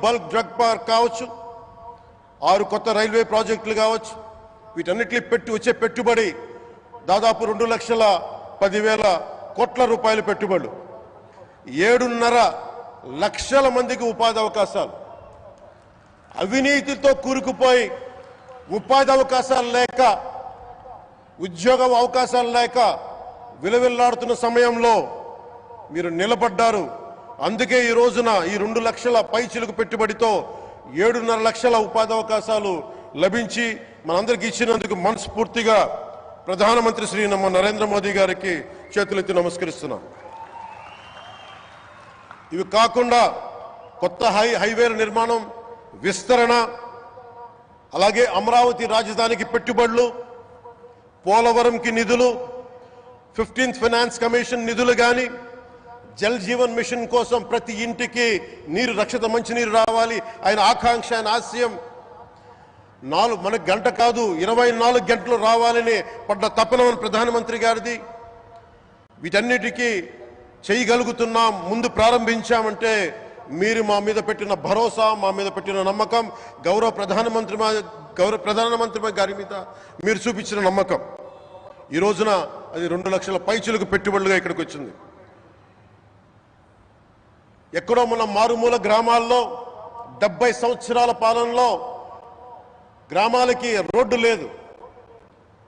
Bulk drug park కావచ్చు, 6 కొత్త railway ప్రాజెక్టులు కావచ్చు, వీటన్నిటిని వచ్చే పెట్టుబడి దాదాపు 2,10,000 కోట్ల రూపాయల పెట్టుబడులు, 7.5 లక్షల మందికి ఉపాధి అవకాశాలు. అవినీతితో కూరుకుపోయి ఉపాధి అవకాశాలు లేక, ఉద్యోగ అవకాశాలు లేక విలవిల్లాడుతున్న సమయంలో మీరు నిలబడ్డారు. అందుకే ఈ రోజున ఈ 2 లక్షల పైచిలుకు పెట్టుబడితో 7.5 లక్షల ఉపాధి అవకాశాలు లభించి మనందరికీ ఇచ్చినందుకు మనస్ఫూర్తిగా ప్రధానమంత్రి శ్రీ నరేంద్ర మోదీ గారికి చేతులెత్తి నమస్కరిస్తున్నాం. ఇవి కాకుండా కొత్త హైవేల నిర్మాణం, విస్తరణ, అలాగే అమరావతి రాజధానికి పెట్టుబడులు, పోలవరంకి నిధులు, 15th ఫైనాన్స్ కమిషన్ నిధులు కానీ, జల్ జీవన్ మిషన్ కోసం ప్రతి ఇంటికి నీరు, రక్షిత మంచినీరు రావాలి ఆయన ఆకాంక్ష, ఆయన ఆశయం. మనకు గంట కాదు 24 గంటలు రావాలని పడ్డ తపన ప్రధానమంత్రి గారిది. వీటన్నిటికీ చేయగలుగుతున్నాం, ముందు ప్రారంభించామంటే మీరు మా మీద పెట్టిన భరోసా, మా మీద పెట్టిన నమ్మకం, గౌరవ ప్రధానమంత్రి గారి మీద మీరు చూపించిన నమ్మకం. ఈ రోజున అది 2 లక్షల పైచిలకు పెట్టుబడులుగా ఇక్కడికి వచ్చింది. ఎక్కడో మన మారుమూల గ్రామాల్లో 70 సంవత్సరాల పాలనలో గ్రామాలకి రోడ్డు లేదు.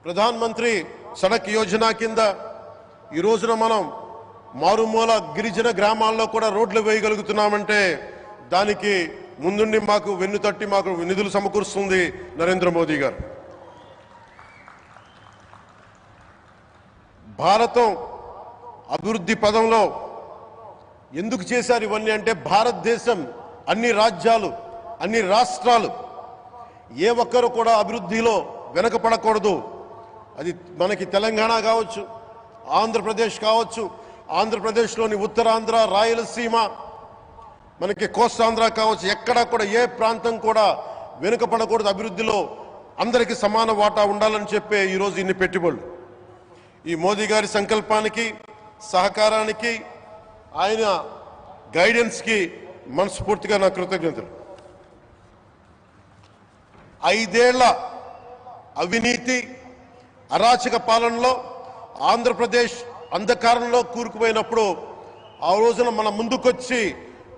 ప్రధానమంత్రి సడక్ యోజన కింద ఈ రోజున మనం మారుమూల గిరిజన గ్రామాల్లో కూడా రోడ్లు వేయగలుగుతున్నామంటే దానికి ముందుండి మాకు వెన్నుతట్టి మాకు నిధులు సమకూరుస్తుంది నరేంద్ర మోదీ గారు. భారతం అభివృద్ధి పదంలో ఎందుకు చేశారు ఇవన్నీ అంటే, భారతదేశం అన్ని రాజ్యాలు, అన్ని రాష్ట్రాలు ఏ ఒక్కరు కూడా అభివృద్ధిలో వెనకపడకూడదు. అది మనకి తెలంగాణ కావచ్చు, ఆంధ్రప్రదేశ్ కావచ్చు, ఆంధ్రప్రదేశ్లోని ఉత్తరాంధ్ర, రాయలసీమ, మనకి కోస్తాంధ్ర కావచ్చు, ఎక్కడా కూడా ఏ ప్రాంతం కూడా వెనుకపడకూడదు. అభివృద్ధిలో అందరికీ సమాన వాటా ఉండాలని చెప్పే ఈరోజు ఇన్ని పెట్టుబడులు. ఈ మోదీ గారి సంకల్పానికి, సహకారానికి, ఆయన గైడెన్స్కి మనస్ఫూర్తిగా నా కృతజ్ఞతలు. 5 ఏళ్ల అవినీతి అరాచక పాలనలో ఆంధ్రప్రదేశ్ అంధకారంలో కూరుకుపోయినప్పుడు ఆ రోజున మన ముందుకొచ్చి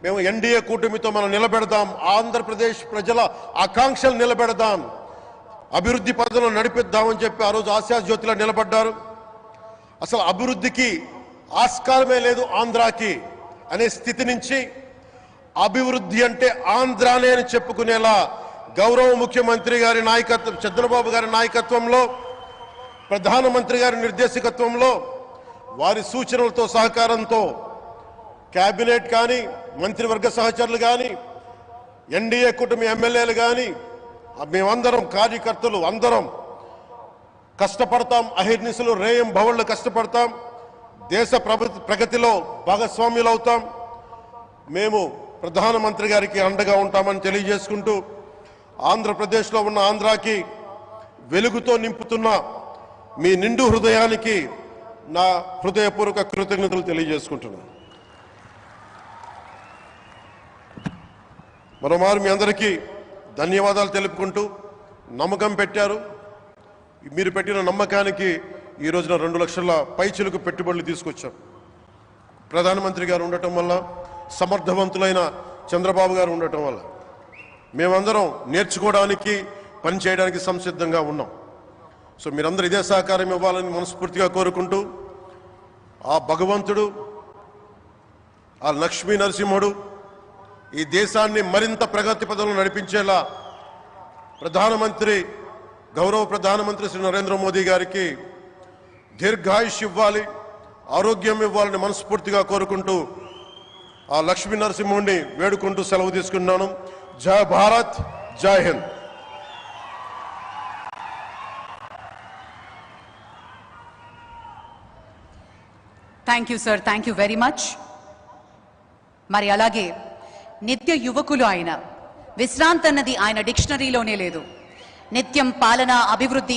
మేము ఎన్డీఏ కూటమితో మనం నిలబెడదాం, ఆంధ్రప్రదేశ్ ప్రజల ఆకాంక్షలు నిలబెడదాం, అభివృద్ధి పథంలో నడిపిద్దామని చెప్పి ఆ రోజు ఆశాజ్యోతిలో నిలబడ్డారు. అసలు అభివృద్ధికి ఆస్కారమే లేదు ఆంధ్రాకి అనే స్థితి నుంచి అభివృద్ధి అంటే ఆంధ్రానే అని చెప్పుకునేలా గౌరవ ముఖ్యమంత్రి గారి నాయకత్వం, చంద్రబాబు గారి నాయకత్వంలో, ప్రధానమంత్రి గారి నిర్దేశకత్వంలో, వారి సూచనలతో సహకారంతో కేబినెట్ కానీ, మంత్రివర్గ సహచరులు కానీ, ఎన్డీఏ కూటమి ఎమ్మెల్యేలు కానీ, మేమందరం కార్యకర్తలు అందరం కష్టపడతాం. అహిర్నిశలు రేయం భవళ్ళు కష్టపడతాం. దేశ ప్రగతిలో భాగస్వామ్యులు అవుతాం. మేము ప్రధానమంత్రి గారికి అండగా ఉంటామని తెలియజేసుకుంటూ, ఆంధ్రప్రదేశ్లో ఉన్న ఆంధ్రాకి వెలుగుతో నింపుతున్న మీ నిండు హృదయానికి నా హృదయపూర్వక కృతజ్ఞతలు తెలియజేసుకుంటున్నాను. మరోమారు మీ అందరికీ ధన్యవాదాలు తెలుపుకుంటూ, నమ్మకం పెట్టారు. మీరు పెట్టిన నమ్మకానికి ఈ రోజున 2 లక్షల పైచిలకు పెట్టుబడులు తీసుకొచ్చాం. ప్రధానమంత్రి గారు ఉండటం వల్ల, సమర్థవంతులైన చంద్రబాబు గారు ఉండటం వల్ల మేమందరం నేర్చుకోవడానికి, పనిచేయడానికి సంసిద్ధంగా ఉన్నాం. సో మీరందరూ ఇదే సహకారం ఇవ్వాలని మనస్ఫూర్తిగా కోరుకుంటూ, ఆ భగవంతుడు, ఆ లక్ష్మీ నరసింహుడు ఈ దేశాన్ని మరింత ప్రగతి పదంలో నడిపించేలా గౌరవ ప్రధానమంత్రి శ్రీ నరేంద్ర మోదీ గారికి దీర్ఘాయుష్ ఇవ్వాలి, ఆరోగ్యం ఇవ్వాలని మనస్ఫూర్తిగా కోరుకుంటూ, ఆ లక్ష్మీ నరసింహుడిని వేడుకుంటూ సెలవు తీసుకున్నాను. జై భారత్, జై Hind. Thank you sir, thank you very much. మరి అలాగే నిత్య యువకులు ఆయన, విశ్రాంతి అన్నది ఆయన డిక్షనరీలోనే లేదు. నిత్యం పాలన, అభివృద్ధి,